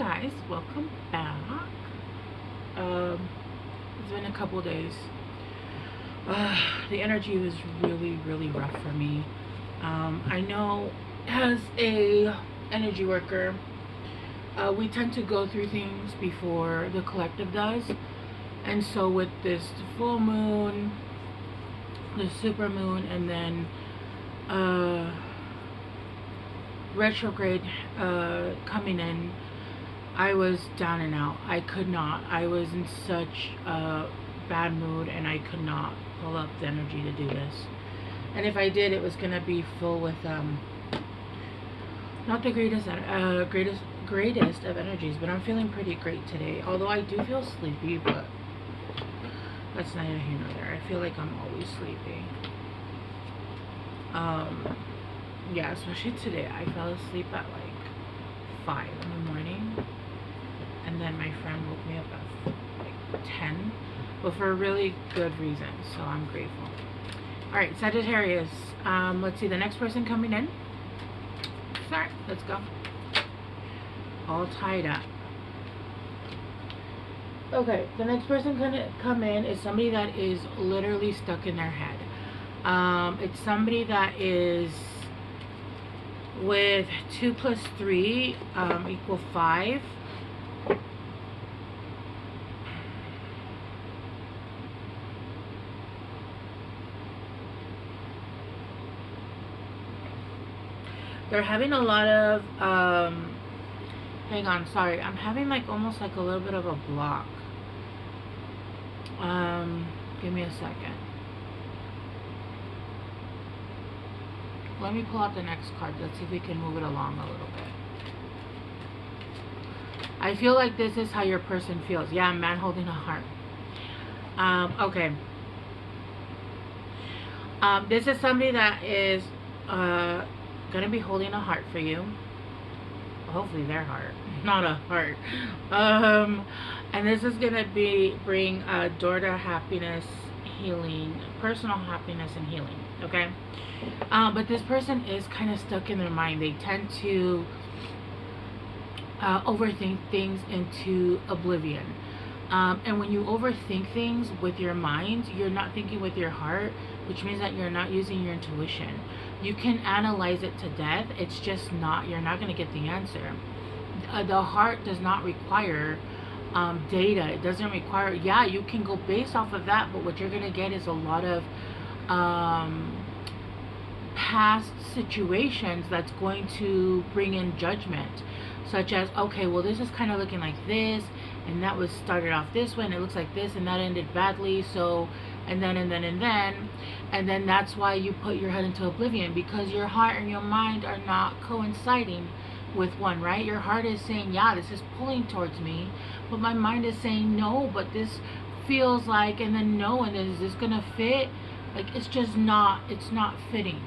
guys, welcome back. It's been a couple days. The energy was really rough for me. I know as a energy worker, we tend to go through things before the collective does. And so with this full moon, the super moon, and then retrograde coming in, I was down and out. I could not. I was in such a bad mood, and I could not pull up the energy to do this. And if I did, it was gonna be full with not the greatest of energies. But I'm feeling pretty great today. Although I do feel sleepy, but that's neither here nor there. I feel like I'm always sleepy. Yeah, especially today. I fell asleep at like 5 in the morning, and then my friend woke me up at like 10, but for a really good reason, so I'm grateful. Alright, Sagittarius. Let's see, the next person coming in. Alright, let's go. All tied up. Okay, the next person gonna come in is somebody that is literally stuck in their head. It's somebody that is with 2 plus 3 equal 5. They're having a lot of hang on, sorry, I'm having like almost like a little bit of a block. Give me a second. Let me pull out the next card. Let's see if we can move it along a little bit. I feel like this is how your person feels. Yeah, man holding a heart. Okay. This is somebody that is gonna be holding a heart for you. Hopefully their heart, not a heart. And this is gonna bring a door to happiness, healing, personal happiness and healing. Okay. But this person is kind of stuck in their mind. They tend to overthink things into oblivion. And when you overthink things with your mind, you're not thinking with your heart, which means that you're not using your intuition. You can analyze it to death. It's just not, you're not going to get the answer. The heart does not require data. It doesn't require, yeah, you can go based off of that, but what you're going to get is a lot of past situations that's going to bring in judgment, such as, okay, well, this is kind of looking like this, and that was started off this way, and it looks like this, and that ended badly, so, and then that's why you put your head into oblivion, because your heart and your mind are not coinciding with one, right? Your heart is saying, yeah, this is pulling towards me, but my mind is saying, no, but this feels like, and then no, and then is this gonna fit? Like, it's just not, it's not fitting.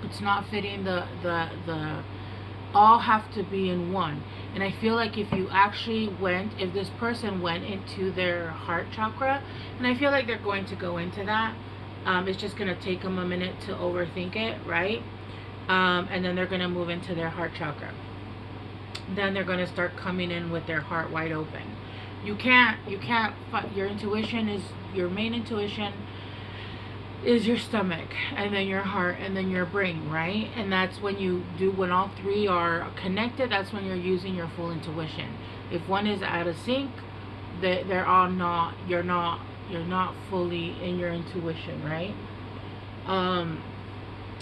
It's not fitting. The all have to be in one. And I feel like if you actually if this person went into their heart chakra, and I feel like they're going to go into that, it's just going to take them a minute to overthink it, right? And then they're going to move into their heart chakra. Then they're going to start coming in with their heart wide open. You can't, your intuition is, your main intuition is your stomach, and then your heart, and then your brain, right? And that's when when all three are connected, that's when you're using your full intuition. If one is out of sync, they're all not, you're not fully in your intuition, right?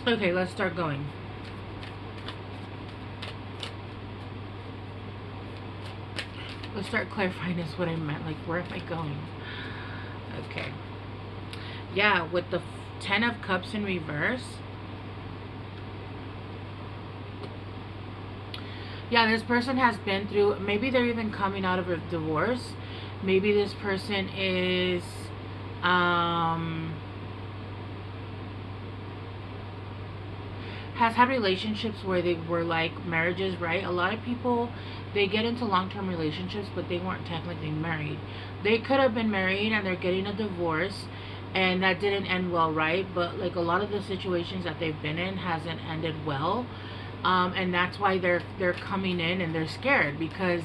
Okay, let's start going. Let's start clarifying this, what I meant, like, where am I going? Okay. Yeah, with the 10 of Cups in reverse. Yeah, this person has been through, maybe they're even coming out of a divorce. Maybe this person is has had relationships where they were like marriages, right? A lot of people, they get into long-term relationships, but they weren't technically married. They could have been married and they're getting a divorce, and that didn't end well, right? But like a lot of the situations that they've been in hasn't ended well. And that's why they're coming in and they're scared, because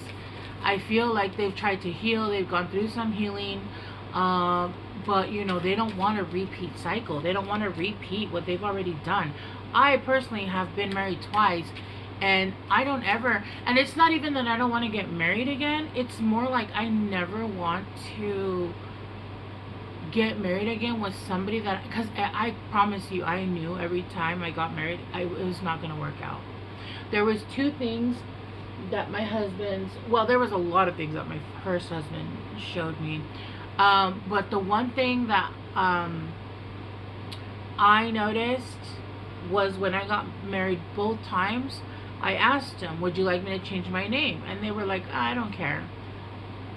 I feel like they've tried to heal, they've gone through some healing, but you know, they don't want a repeat cycle. They don't want to repeat what they've already done. I personally have been married twice, and I don't ever, and it's not even that I don't want to get married again, it's more like I never want to get married again with somebody that, because I promise you, I knew every time I got married, it was not going to work out. There was two things that my husband's, well, there was a lot of things that my first husband showed me, but the one thing that I noticed was when I got married both times, I asked him, would you like me to change my name? And they were like, I don't care.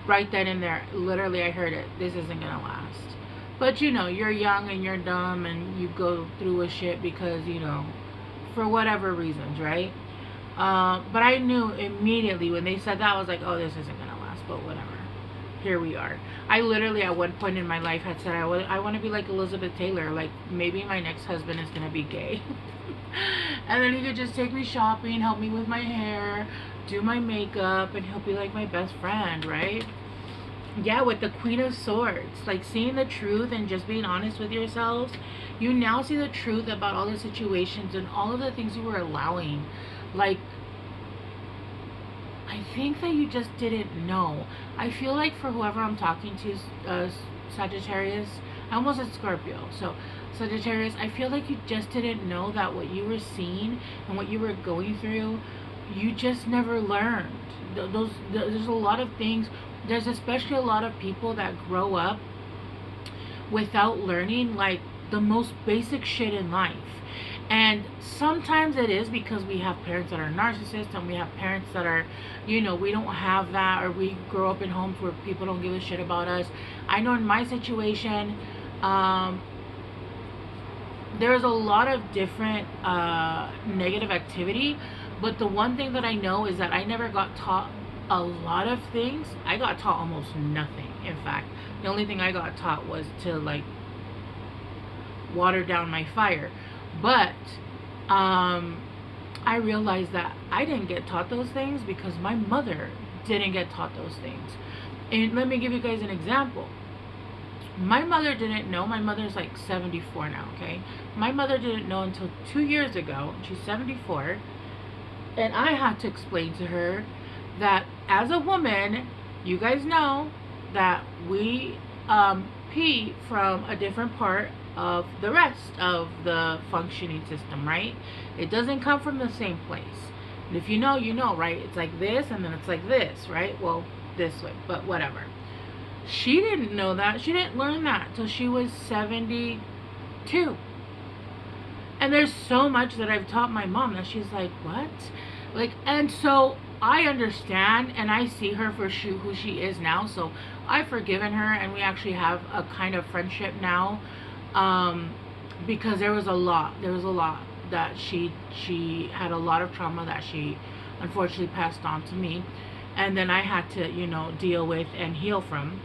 Right then and there, literally I heard it, this isn't gonna last. But you know, you're young and you're dumb and you go through with shit because, you know, for whatever reasons, right? But I knew immediately when they said that, I was like, oh, this isn't gonna last, but whatever. Here we are. I literally at one point in my life had said I want to be like Elizabeth Taylor, like maybe my next husband is gonna be gay. And then he could just take me shopping, help me with my hair, do my makeup, and he'll be like my best friend, right? Yeah, with the Queen of Swords, like seeing the truth and just being honest with yourselves. You now see the truth about all the situations and all of the things you were allowing. Like, I think that you just didn't know. I feel like for whoever I'm talking to, Sagittarius, I almost said Scorpio, so Sagittarius, I feel like you just didn't know that what you were seeing and what you were going through, you just never learned. There's a lot of things, there's especially a lot of people that grow up without learning like the most basic shit in life. And sometimes it is because we have parents that are narcissists, and we have parents that are, you know, we don't have that, or we grow up in homes where people don't give a shit about us. I know in my situation, there's a lot of different negative activity, but the one thing that I know is that I never got taught a lot of things. I got taught almost nothing. In fact, the only thing I got taught was to like water down my fire. But I realized that I didn't get taught those things because my mother didn't get taught those things. And let me give you guys an example. My mother didn't know. My mother's like 74 now, okay? My mother didn't know until 2 years ago. She's 74. And I had to explain to her that as a woman, you guys know that we pee from a different part of the rest of the functioning system, right? It doesn't come from the same place. And if you know, you know, right? It's like this, and then it's like this, right? Well, this way, but whatever. She didn't know that. She didn't learn that till she was 72. And there's so much that I've taught my mom that she's like, what? Like, and so I understand, and I see her for who she is now. So I've forgiven her, and we actually have a kind of friendship now. Because there was a lot that she had a lot of trauma that she unfortunately passed on to me, and then I had to, you know, deal with and heal from.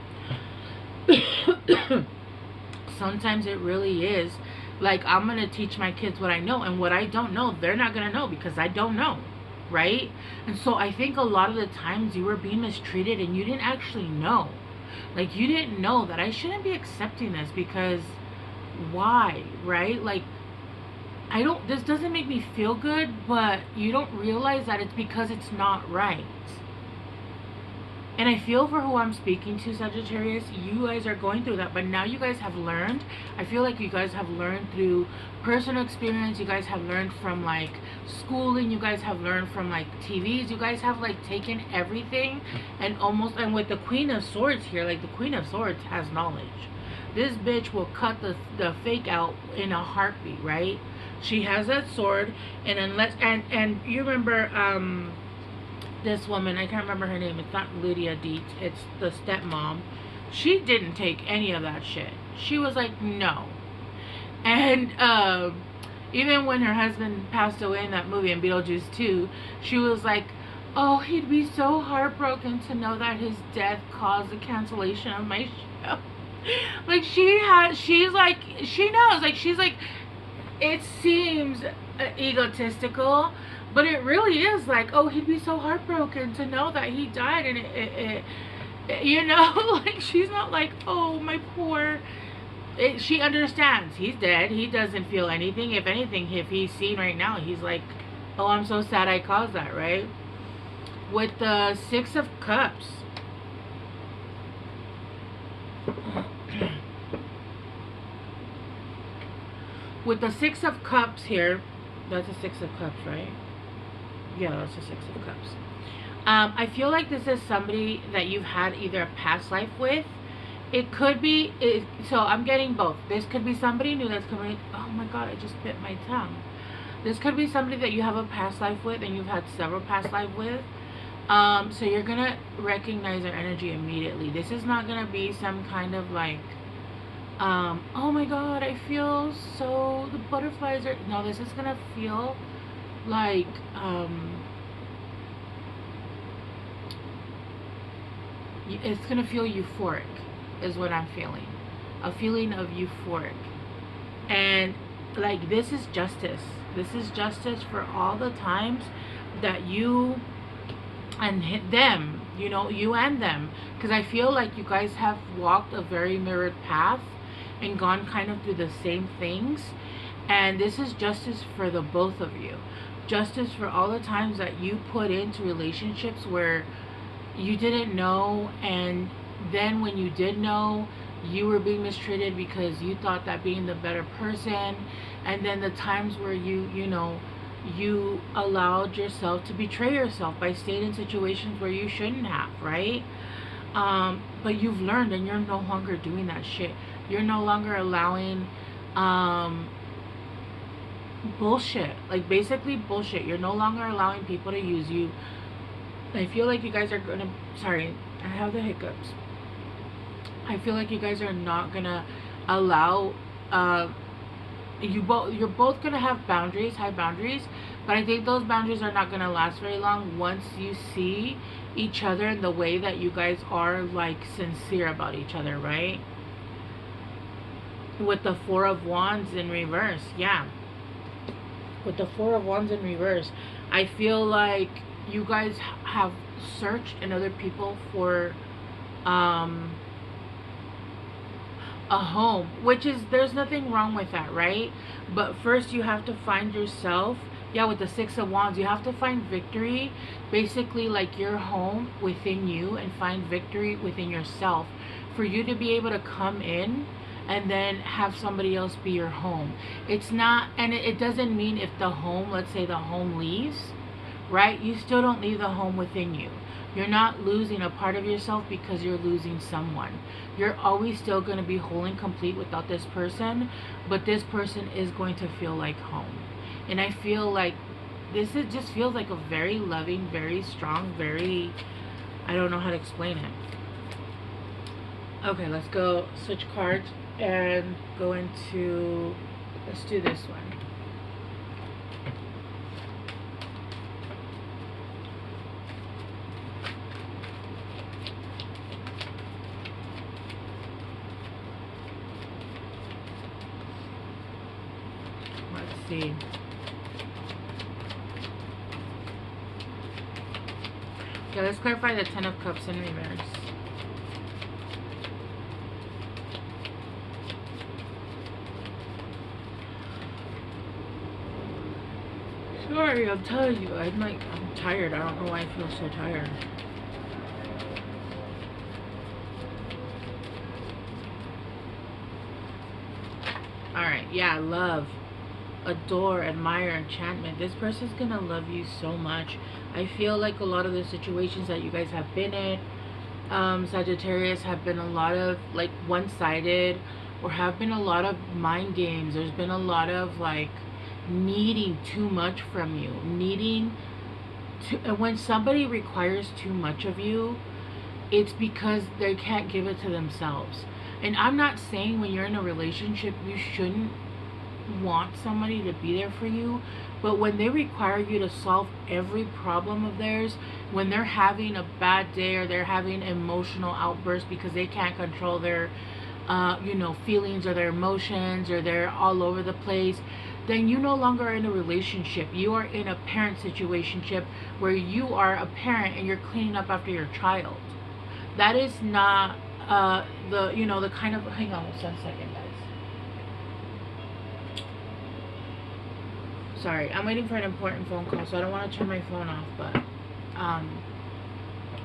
Sometimes it really is like, I'm gonna teach my kids what I know, and what I don't know, they're not gonna know because I don't know, right? And so I think a lot of the times you were being mistreated and you didn't actually know. Like, you didn't know that I shouldn't be accepting this, because why, right? Like, this doesn't make me feel good, but you don't realize that it's because it's not right. And I feel for who I'm speaking to, Sagittarius. You guys are going through that, but now you guys have learned. I feel like you guys have learned through personal experience. You guys have learned from like schooling. You guys have learned from like TVs. You guys have like taken everything and and with the Queen of Swords here, like the Queen of Swords has knowledge. This bitch will cut the fake out in a heartbeat, right? She has that sword, and unless and you remember this woman, I can't remember her name. It's not Lydia Dietz. It's the stepmom. She didn't take any of that shit. She was like, no. And even when her husband passed away in that movie, in Beetlejuice 2, she was like, oh, he'd be so heartbroken to know that his death caused the cancellation of my show. Like, she knows. Like, she's like, it seems egotistical, but it really is like, oh, he'd be so heartbroken to know that he died, and you know, like she's not like, oh, my poor. She understands he's dead. He doesn't feel anything. If anything, if he's seen right now, he's like, oh, I'm so sad I caused that, right? With the Six of Cups. With the Six of Cups here, that's a Six of Cups, right? Yeah, that's a Six of Cups. I feel like this is somebody that you've had either a past life with. It could be, so I'm getting both. This could be somebody new that's coming. Oh my god, I just bit my tongue. This could be somebody that you have a past life with and you've had several past life with. So you're going to recognize their energy immediately. This is not going to be some kind of like, oh my god, I feel so, the butterflies are, no, this is going to feel like, it's going to feel euphoric is what I'm feeling. A feeling of euphoric. And like, this is justice. This is justice for all the times that you and them, you know, you and them, because I feel like you guys have walked a very mirrored path and gone kind of through the same things. And this is justice for the both of you. Justice for all the times that you put into relationships where you didn't know, and then when you did know, you were being mistreated because you thought that being the better person. And then the times where you know, you allowed yourself to betray yourself by staying in situations where you shouldn't have, right? But you've learned and you're no longer doing that shit. You're no longer allowing bullshit, like basically bullshit. You're no longer allowing people to use you. I feel like you guys are gonna, sorry, I have the hiccups. I feel like you guys are not gonna allow, you're both gonna have boundaries, high boundaries, but I think those boundaries are not gonna last very long once you see each other in the way that you guys are, like, sincere about each other, right? With the Four of Wands in reverse, yeah. With the Four of Wands in reverse, I feel like you guys have searched in other people for a home, which is, there's nothing wrong with that, right? But first you have to find yourself. Yeah, with the Six of Wands, you have to find victory, basically like your home within you, and find victory within yourself for you to be able to come in and then have somebody else be your home. It's not, and it doesn't mean if the home, let's say the home leaves, right? You still don't leave the home within you. You're not losing a part of yourself because you're losing someone. You're always still going to be whole and complete without this person, but this person is going to feel like home. And I feel like this is just feels like a very loving, very strong, very, I don't know how to explain it. Okay, let's go switch cards and go into, let's do this one. Let's see. Okay, let's clarify the Ten of Cups in reverse. Sorry, I'm telling you, I'm tired. I don't know why I feel so tired. Alright, yeah, love, adore, admire, enchantment. This person's gonna love you so much. I feel like a lot of the situations that you guys have been in, Sagittarius, have been a lot of like one-sided, or have been a lot of mind games. There's been a lot of like needing too much from you, needing to, and when somebody requires too much of you, it's because they can't give it to themselves. And I'm not saying when you're in a relationship you shouldn't want somebody to be there for you, but when they require you to solve every problem of theirs, when they're having a bad day or they're having emotional outbursts because they can't control their you know, feelings or their emotions, or they're all over the place, then you no longer are in a relationship. You are in a parent situationship where you are a parent and you're cleaning up after your child. That is not the kind of, hang on one second, guys. Sorry, I'm waiting for an important phone call, so I don't want to turn my phone off, but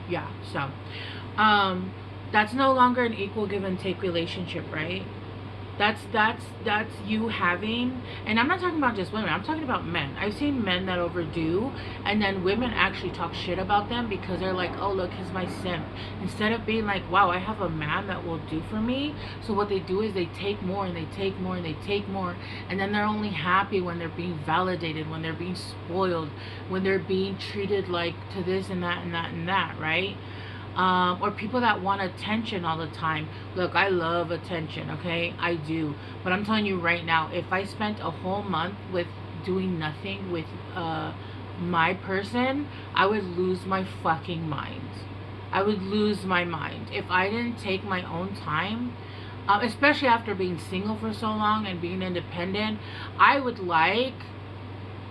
yeah, so that's no longer an equal give and take relationship, right? That's you having, and I'm not talking about just women, I'm talking about men. I've seen men that overdo, and then women actually talk shit about them because they're like, oh look, he's my simp, instead of being like, wow, I have a man that will do for me. So what they do is they take more and they take more and they take more, and then they're only happy when they're being validated, when they're being spoiled, when they're being treated like to this and that and that and that, right? Or people that want attention all the time. Look, I love attention, okay? I do. But I'm telling you right now, if I spent a whole month with doing nothing with my person, I would lose my fucking mind. I would lose my mind. If I didn't take my own time, especially after being single for so long and being independent, I would like,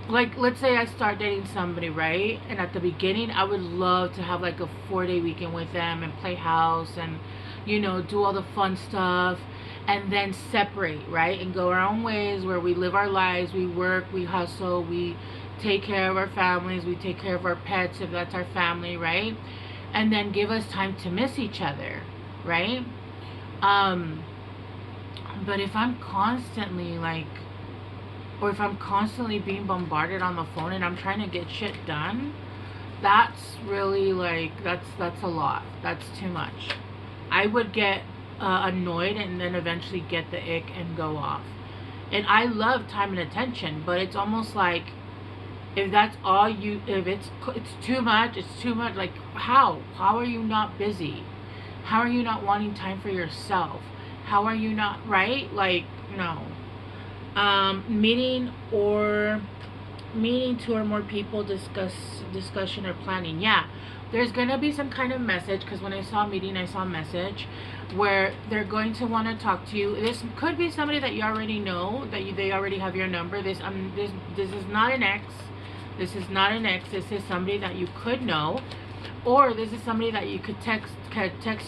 let's say I start dating somebody, right? And at the beginning, I would love to have like a 4-day weekend with them and play house and, do all the fun stuff, and then separate, right? And go our own ways, where we live our lives, we work, we hustle, we take care of our families, we take care of our pets if that's our family, right? And then give us time to miss each other, right? But if I'm constantly or if I'm constantly being bombarded on the phone and I'm trying to get shit done, that's really that's a lot. That's too much. I would get annoyed and then eventually get the ick and go off. And I love time and attention, but it's almost like, if that's all if it's too much, it's too much. Like, how are you not busy? How are you not wanting time for yourself? How are you not, right? Like, no. Meeting two or more people, discussion or planning. Yeah, there's gonna be some kind of message, because when I saw meeting, I saw a message where they're going to want to talk to you. This could be somebody that you already know, they already have your number. This is not an ex. This is not an ex. This is somebody that you could know, or this is somebody that you could text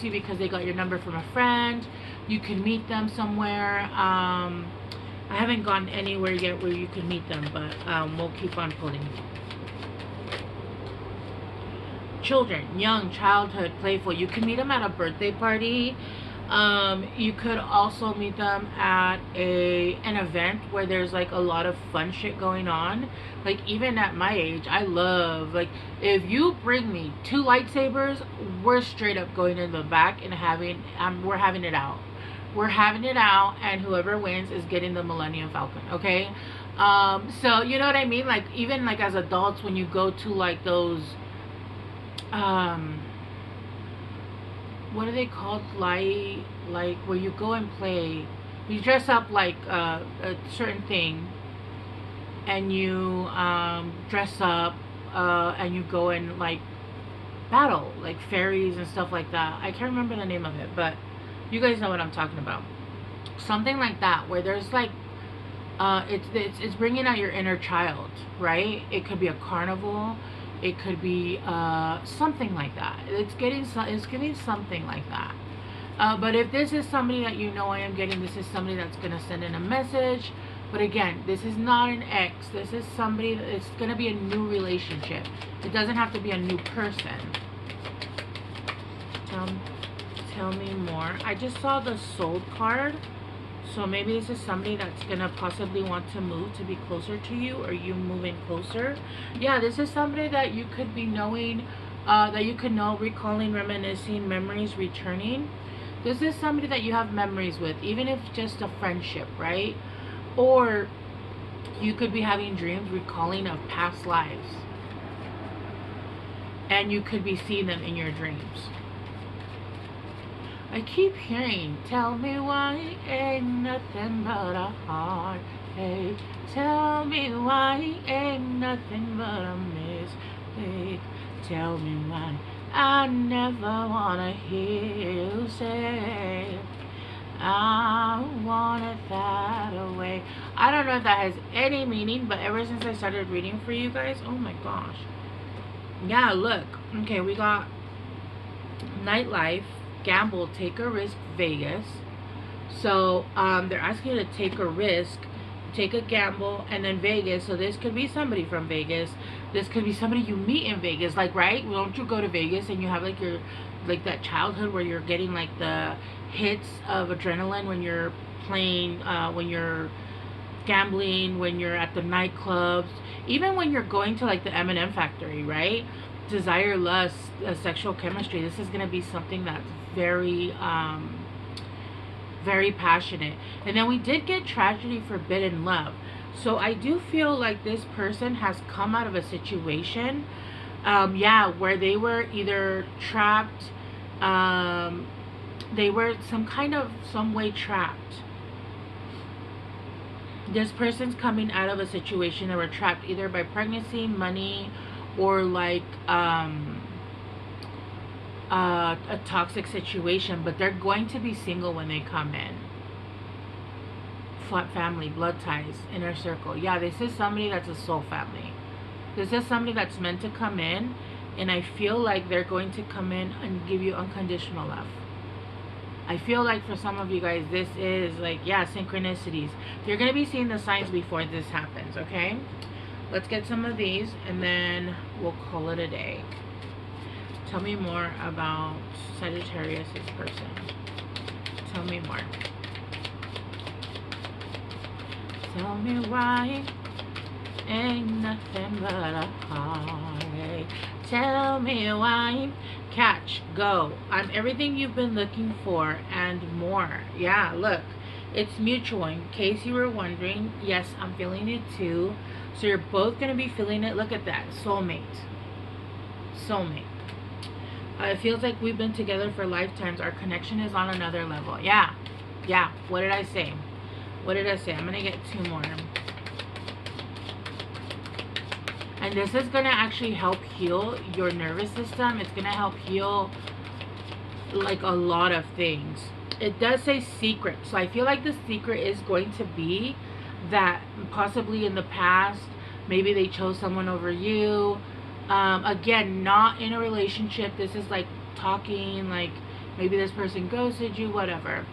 you because they got your number from a friend. You can meet them somewhere. I haven't gone anywhere yet where you can meet them, but we'll keep on pulling. Children, young, childhood, playful. You can meet them at a birthday party. You could also meet them at an event where there's like a lot of fun shit going on. Like, even at my age, I love, like, if you bring me 2 lightsabers, we're straight up going in the back and we're having it out. We're having it out, and whoever wins is getting the Millennium Falcon, okay? So, you know what I mean? Like, even like as adults, when you go to like those, what are they called? Like where you go and play, you dress up like a certain thing, and you dress up, and you go and like battle, like fairies and stuff like that. I can't remember the name of it, but you guys know what I'm talking about. Something like that, where there's like, it's bringing out your inner child, right? It could be a carnival. It could be something like that. It's giving something like that. But if this is somebody that you know I am getting, this is somebody that's going to send in a message. But again, this is not an ex. This is somebody that it's going to be a new relationship. It doesn't have to be a new person. Tell me more. I just saw the soul card. So maybe this is somebody that's going to possibly want to move to be closer to you, or you moving closer. Yeah, this is somebody that you could be knowing, that you could know, recalling, reminiscing, memories returning. This is somebody that you have memories with, even if just a friendship, right? Or you could be having dreams, recalling of past lives. And you could be seeing them in your dreams. I keep hearing, tell me why ain't nothing but a heartache. Tell me why ain't nothing but a mistake. Tell me why I never wanna hear you say I wanted that away. I don't know if that has any meaning, but ever since I started reading for you guys, oh my gosh. Yeah, look. Okay, we got nightlife, gamble, take a risk, Vegas. So they're asking you to take a risk, take a gamble, and then Vegas. So this could be somebody from Vegas. This could be somebody you meet in Vegas. Like, right? Well, don't you go to Vegas and you have like your, like that childhood where you're getting like the hits of adrenaline when you're playing, when you're gambling, when you're at the nightclubs, even when you're going to like the M&M factory, right? Desire, lust, sexual chemistry. This is going to be something that's very very passionate. And then we did get tragedy, forbidden love. So I do feel like this person has come out of a situation, yeah, where they were either trapped, they were some way trapped. This person's coming out of a situation that were trapped either by pregnancy, money, or like a toxic situation, but they're going to be single when they come in. Family, blood ties, inner circle. Yeah, this is somebody that's a soul family. This is somebody that's meant to come in, and I feel like they're going to come in and give you unconditional love. I feel like for some of you guys, this is like, yeah, synchronicities. You're going to be seeing the signs before this happens, okay? Let's get some of these, and then we'll call it a day. Tell me more about Sagittarius' person. Tell me more. Tell me why ain't nothing but a heartache. Tell me why. Catch, go. I'm everything you've been looking for and more. Yeah, look, it's mutual. In case you were wondering, yes, I'm feeling it too. So you're both going to be feeling it. Look at that. Soulmate. Soulmate. It feels like we've been together for lifetimes. Our connection is on another level. Yeah. Yeah. What did I say? What did I say? I'm going to get two more. And this is going to actually help heal your nervous system. It's going to help heal like a lot of things. It does say secret. So I feel like the secret is going to be that possibly in the past, maybe they chose someone over you. Again, not in a relationship. This is like talking, like maybe this person ghosted you, whatever.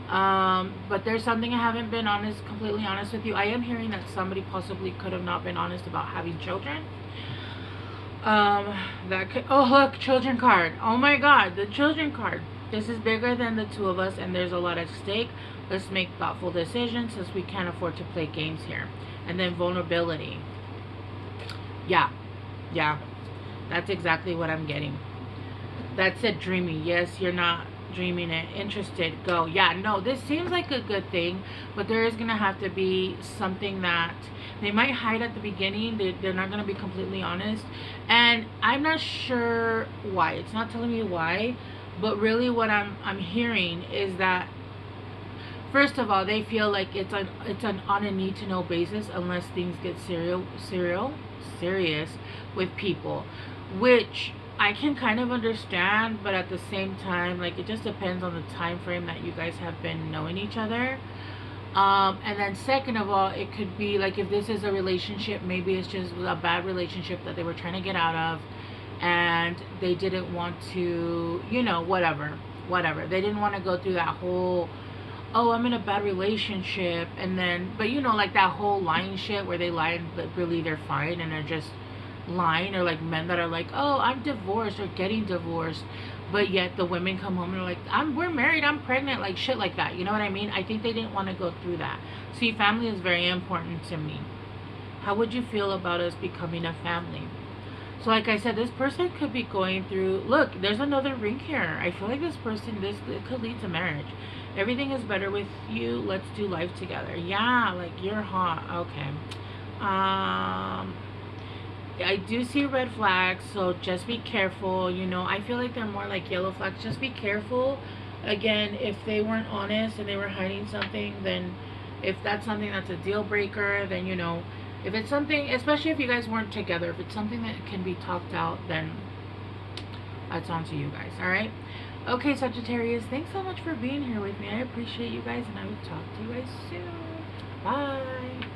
But there's something I haven't been completely honest with you. I am hearing that somebody possibly could have not been honest about having children. That could, oh look, children card. Oh my god, the children card. This is bigger than the two of us, and there's a lot at stake. Let's make thoughtful decisions since we can't afford to play games here. And then vulnerability. Yeah. Yeah. That's exactly what I'm getting. That's it, dreamy. Yes, you're not dreaming it. Interested, go. Yeah, no, this seems like a good thing, but there is going to have to be something that they might hide at the beginning. They're not going to be completely honest. And I'm not sure why. It's not telling me why. But really what I'm hearing is that, first of all, they feel like it's on a need to know basis unless things get serious with people, which I can kind of understand, but at the same time, like, it just depends on the time frame that you guys have been knowing each other. And then second of all, it could be like, if this is a relationship, maybe it's just a bad relationship that they were trying to get out of, and they didn't want to, you know, whatever. They didn't want to go through that whole, oh, I'm in a bad relationship, and then, but you know, like that whole lying shit where they lie but really they're fine and they're just lying, or like men that are like, oh, I'm divorced or getting divorced, but yet the women come home and are like, we're married, I'm pregnant, like shit like that. You know what I mean? I think they didn't want to go through that. See, family is very important to me. How would you feel about us becoming a family? So like I said, this person could be going through, look, there's another ring here. I feel like this person, it could lead to marriage. Everything is better with you. Let's do life together. Yeah, like you're hot. Okay. I do see red flags, so just be careful. You know, I feel like they're more like yellow flags. Just be careful. Again, if they weren't honest and they were hiding something, then if that's something that's a deal breaker, then, you know, if it's something, especially if you guys weren't together, if it's something that can be talked out, then that's on to you guys. All right. Okay, Sagittarius, thanks so much for being here with me. I appreciate you guys, and I will talk to you guys soon. Bye.